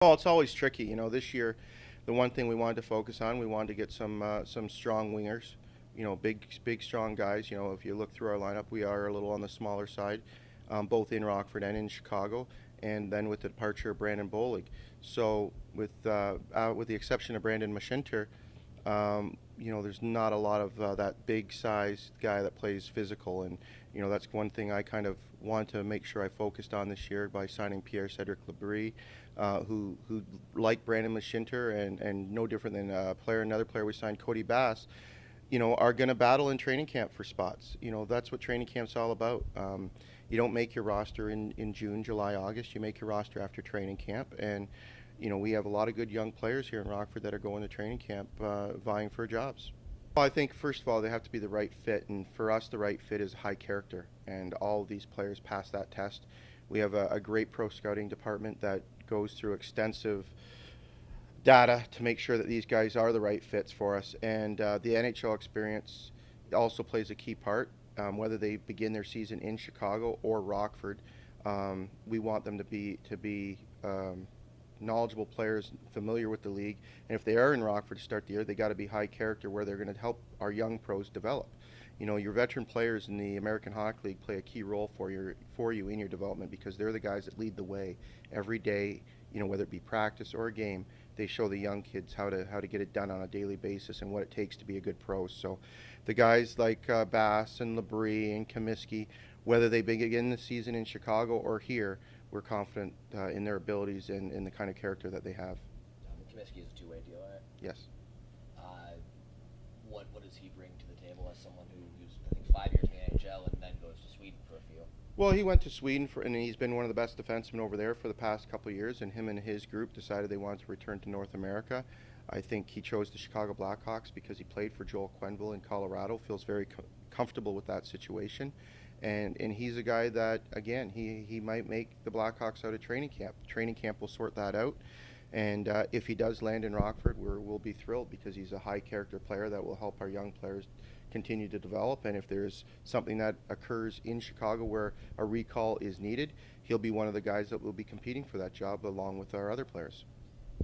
Well, it's always tricky. This year, the one thing we wanted to focus on, we wanted to get some strong wingers. Big, strong guys. If you look through our lineup, we are a little on the smaller side, both in Rockford and in Chicago. And then with the departure of Brandon Bolig, so with the exception of Brandon Mashinter, there's not a lot of that big size guy that plays physical, and that's one thing I kind of wanted to make sure I focused on this year by signing Pierre-Cedric Labrie, who like Brandon Mashinter and no different than another player we signed, Cody Bass, are going to battle in training camp for spots. That's what training camp's all about. You don't make your roster in June, July, August. You make your roster after training camp, and we have a lot of good young players here in Rockford that are going to training camp vying for jobs. Well, I think, first of all, they have to be the right fit, and for us, the right fit is high character, and all of these players pass that test. We have a great pro scouting department that goes through extensive data to make sure that these guys are the right fits for us, and the NHL experience also plays a key part. Whether they begin their season in Chicago or Rockford, we want them to be knowledgeable players, familiar with the league, and if they are in Rockford to start the year, they got to be high character, where they're going to help our young pros develop. Your veteran players in the American Hockey League play a key role for you in your development, because they're the guys that lead the way every day. Whether it be practice or a game, they show the young kids how to get it done on a daily basis and what it takes to be a good pro. So the guys like Bass and Labrie and Comiskey, whether they begin the season in Chicago or here, we're confident in their abilities and in the kind of character that they have. Comiskey is a two-way deal, right? Yes. What does he bring to the table as someone who's, I think, 5 years in the NHL and then goes to Sweden for a few? Well, he went to Sweden and he's been one of the best defensemen over there for the past couple of years, and him and his group decided they wanted to return to North America. I think he chose the Chicago Blackhawks because he played for Joel Quenneville in Colorado, feels very comfortable with that situation. And he's a guy that, again, he might make the Blackhawks out of training camp. Training camp will sort that out. And if he does land in Rockford, we'll be thrilled, because he's a high-character player that will help our young players continue to develop. And if there's something that occurs in Chicago where a recall is needed, he'll be one of the guys that will be competing for that job along with our other players.